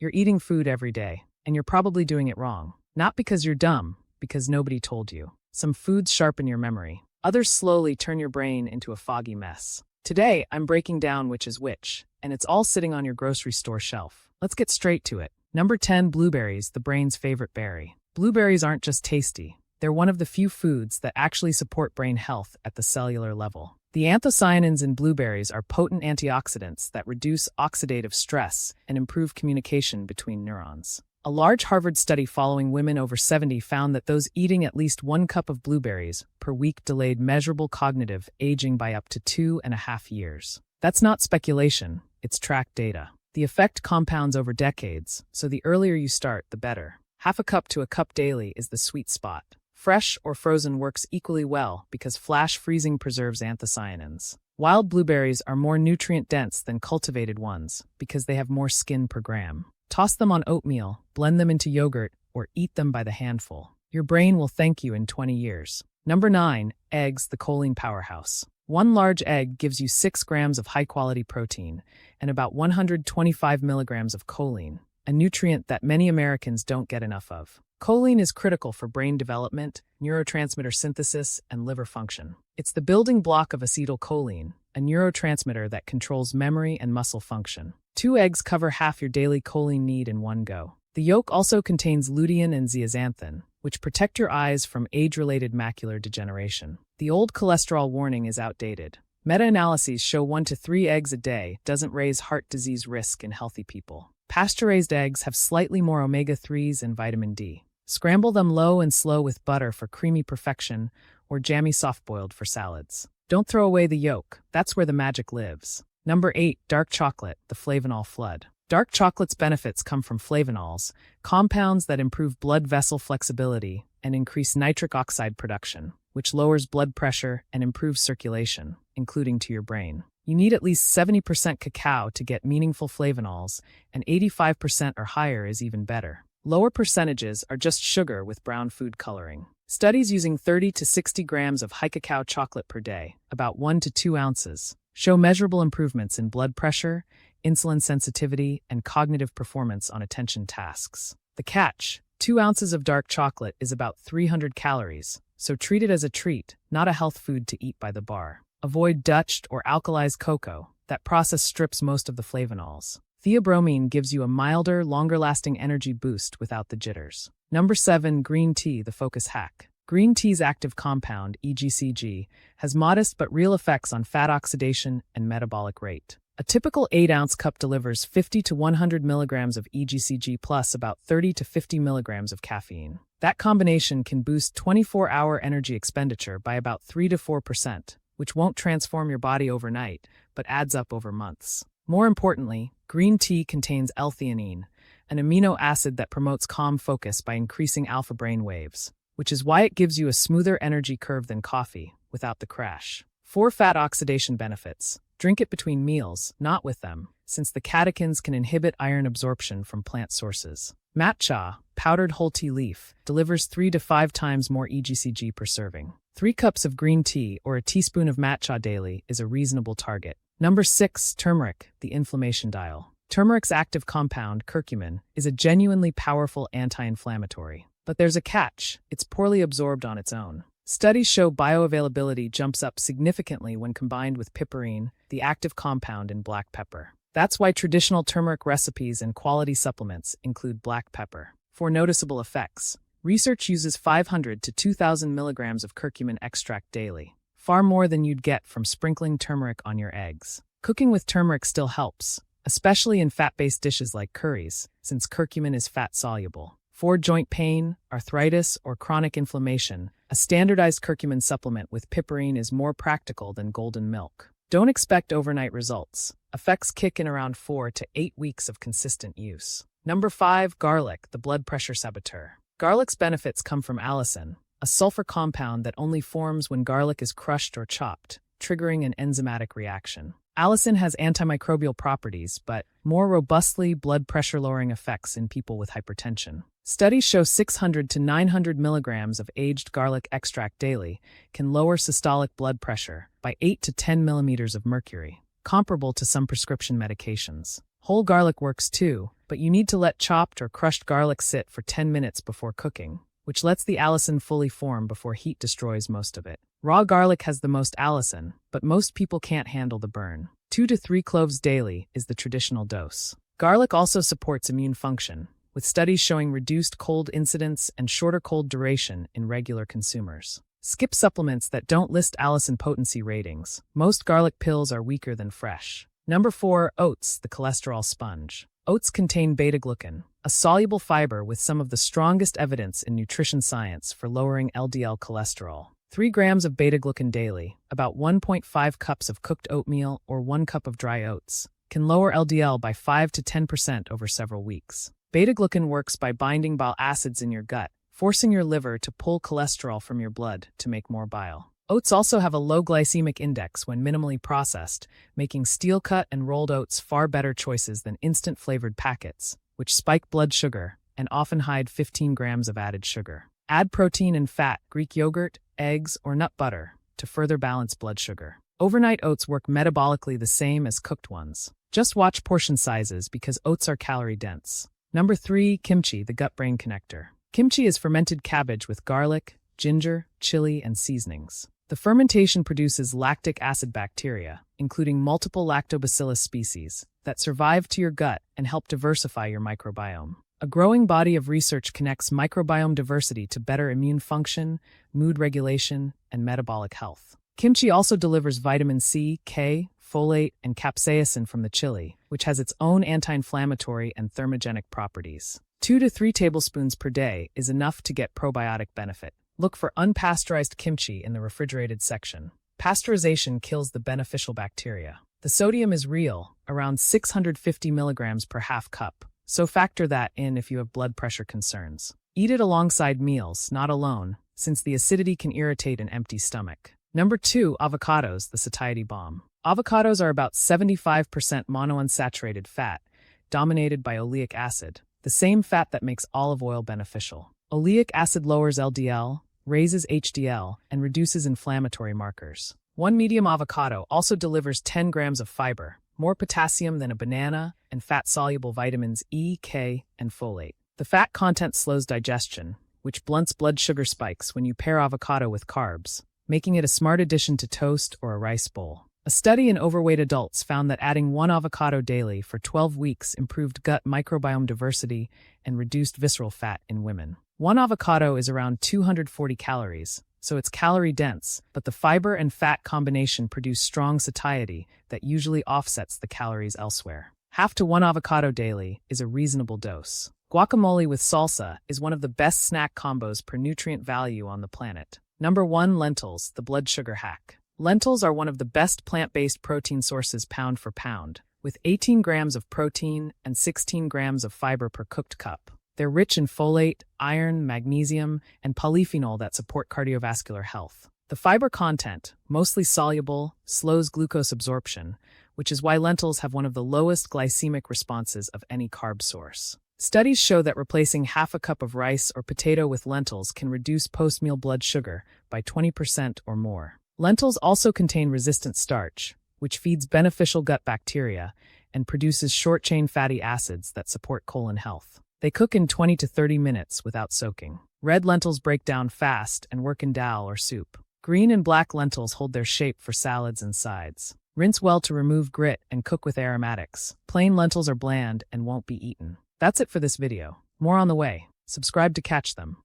You're eating food every day, and you're probably doing it wrong. Not because you're dumb, because nobody told you. Some foods sharpen your memory. Others slowly turn your brain into a foggy mess. Today, I'm breaking down which is which, and it's all sitting on your grocery store shelf. Let's get straight to it. Number 10, blueberries, the brain's favorite berry. Blueberries aren't just tasty. They're one of the few foods that actually support brain health at the cellular level. The anthocyanins in blueberries are potent antioxidants that reduce oxidative stress and improve communication between neurons. A large Harvard study following women over 70 found that those eating at least 1 cup of blueberries per week delayed measurable cognitive aging by up to 2.5 years. That's not speculation, it's tracked data. The effect compounds over decades, so the earlier you start, the better. Half a cup to a cup daily is the sweet spot. Fresh or frozen works equally well because flash freezing preserves anthocyanins. Wild blueberries are more nutrient-dense than cultivated ones because they have more skin per gram. Toss them on oatmeal, blend them into yogurt, or eat them by the handful. Your brain will thank you in 20 years. Number 9, eggs, the choline powerhouse. 1 large egg gives you 6 grams of high-quality protein and about 125 milligrams of choline, a nutrient that many Americans don't get enough of. Choline is critical for brain development, neurotransmitter synthesis, and liver function. It's the building block of acetylcholine, a neurotransmitter that controls memory and muscle function. 2 eggs cover half your daily choline need in one go. The yolk also contains lutein and zeaxanthin, which protect your eyes from age-related macular degeneration. The old cholesterol warning is outdated. Meta-analyses show 1 to 3 eggs a day doesn't raise heart disease risk in healthy people. Pasture-raised eggs have slightly more omega-3s and vitamin D. Scramble them low and slow with butter for creamy perfection, or jammy soft-boiled for salads. Don't throw away the yolk. That's where the magic lives. Number 8, dark chocolate, the Flavanol flood. Dark chocolate's benefits come from flavanols, compounds that improve blood vessel flexibility and increase nitric oxide production, which lowers blood pressure and improves circulation, including to your brain. You need at least 70% cacao to get meaningful flavanols, and 85% or higher is even better. Lower percentages are just sugar with brown food coloring. Studies using 30 to 60 grams of high cacao chocolate per day, about 1 to 2 ounces, show measurable improvements in blood pressure, insulin sensitivity, and cognitive performance on attention tasks. The catch: 2 ounces of dark chocolate is about 300 calories, so treat it as a treat, not a health food to eat by the bar. Avoid Dutched or alkalized cocoa. That process strips most of the flavanols. Theobromine gives you a milder, longer-lasting energy boost without the jitters. Number 7, green tea, the focus hack. Green tea's active compound, EGCG, has modest but real effects on fat oxidation and metabolic rate. A typical 8-ounce cup delivers 50 to 100 milligrams of EGCG plus about 30 to 50 milligrams of caffeine. That combination can boost 24-hour energy expenditure by about 3 to 4%, which won't transform your body overnight, but adds up over months. More importantly, green tea contains L-theanine, an amino acid that promotes calm focus by increasing alpha brain waves, which is why it gives you a smoother energy curve than coffee, without the crash. 4 fat oxidation benefits. Drink it between meals, not with them, since the catechins can inhibit iron absorption from plant sources. Matcha, powdered whole tea leaf, delivers 3 to 5 times more EGCG per serving. 3 cups of green tea or a teaspoon of matcha daily is a reasonable target. Number 6, turmeric, the inflammation dial. Turmeric's active compound, curcumin, is a genuinely powerful anti-inflammatory. But there's a catch: it's poorly absorbed on its own. Studies show bioavailability jumps up significantly when combined with piperine, the active compound in black pepper. That's why traditional turmeric recipes and quality supplements include black pepper. For noticeable effects, research uses 500 to 2,000 milligrams of curcumin extract daily, far more than you'd get from sprinkling turmeric on your eggs. Cooking with turmeric still helps, especially in fat-based dishes like curries, since curcumin is fat-soluble. For joint pain, arthritis, or chronic inflammation, a standardized curcumin supplement with piperine is more practical than golden milk. Don't expect overnight results. Effects kick in around 4 to 8 weeks of consistent use. Number 5, garlic, the blood pressure saboteur. Garlic's benefits come from allicin, a sulfur compound that only forms when garlic is crushed or chopped, triggering an enzymatic reaction. Allicin has antimicrobial properties, but more robustly blood pressure-lowering effects in people with hypertension. Studies show 600 to 900 milligrams of aged garlic extract daily can lower systolic blood pressure by 8 to 10 millimeters of mercury, comparable to some prescription medications. Whole garlic works too, but you need to let chopped or crushed garlic sit for 10 minutes before cooking, which lets the allicin fully form before heat destroys most of it. Raw garlic has the most allicin, but most people can't handle the burn. 2 to 3 cloves daily is the traditional dose. Garlic also supports immune function, with studies showing reduced cold incidence and shorter cold duration in regular consumers. Skip supplements that don't list allicin potency ratings. Most garlic pills are weaker than fresh. Number 4, oats, the cholesterol sponge. Oats contain beta-glucan, a soluble fiber with some of the strongest evidence in nutrition science for lowering LDL cholesterol. 3 grams of beta-glucan daily, about 1.5 cups of cooked oatmeal or 1 cup of dry oats, can lower LDL by 5 to 10% over several weeks. Beta-glucan works by binding bile acids in your gut, forcing your liver to pull cholesterol from your blood to make more bile. Oats also have a low glycemic index when minimally processed, making steel-cut and rolled oats far better choices than instant-flavored packets, which spike blood sugar and often hide 15 grams of added sugar. Add protein and fat, Greek yogurt, eggs, or nut butter, to further balance blood sugar. Overnight oats work metabolically the same as cooked ones. Just watch portion sizes because oats are calorie-dense. Number 3, kimchi, the gut-brain connector. Kimchi is fermented cabbage with garlic, ginger, chili, and seasonings. The fermentation produces lactic acid bacteria, including multiple lactobacillus species, that survive to your gut and help diversify your microbiome. A growing body of research connects microbiome diversity to better immune function, mood regulation, and metabolic health. Kimchi also delivers vitamin C, K, folate, and capsaicin from the chili, which has its own anti-inflammatory and thermogenic properties. 2 to 3 tablespoons per day is enough to get probiotic benefit. Look for unpasteurized kimchi in the refrigerated section. Pasteurization kills the beneficial bacteria. The sodium is real, around 650 milligrams per half cup, so factor that in if you have blood pressure concerns. Eat it alongside meals, not alone, since the acidity can irritate an empty stomach. Number 2, avocados, the satiety bomb. Avocados are about 75% monounsaturated fat, dominated by oleic acid, the same fat that makes olive oil beneficial. Oleic acid lowers LDL, raises HDL, and reduces inflammatory markers. 1 medium avocado also delivers 10 grams of fiber, more potassium than a banana, and fat-soluble vitamins E, K, and folate. The fat content slows digestion, which blunts blood sugar spikes when you pair avocado with carbs, making it a smart addition to toast or a rice bowl. A study in overweight adults found that adding 1 avocado daily for 12 weeks improved gut microbiome diversity and reduced visceral fat in women. 1 avocado is around 240 calories, so it's calorie-dense, but the fiber and fat combination produce strong satiety that usually offsets the calories elsewhere. Half to 1 avocado daily is a reasonable dose. Guacamole with salsa is one of the best snack combos per nutrient value on the planet. Number 1, lentils, the blood sugar hack. Lentils are one of the best plant-based protein sources pound for pound, with 18 grams of protein and 16 grams of fiber per cooked cup. They're rich in folate, iron, magnesium, and polyphenol that support cardiovascular health. The fiber content, mostly soluble, slows glucose absorption, which is why lentils have one of the lowest glycemic responses of any carb source. Studies show that replacing half a cup of rice or potato with lentils can reduce post-meal blood sugar by 20% or more. Lentils also contain resistant starch, which feeds beneficial gut bacteria and produces short-chain fatty acids that support colon health. They cook in 20 to 30 minutes without soaking. Red lentils break down fast and work in dal or soup. Green and black lentils hold their shape for salads and sides. Rinse well to remove grit and cook with aromatics. Plain lentils are bland and won't be eaten. That's it for this video. More on the way. Subscribe to catch them.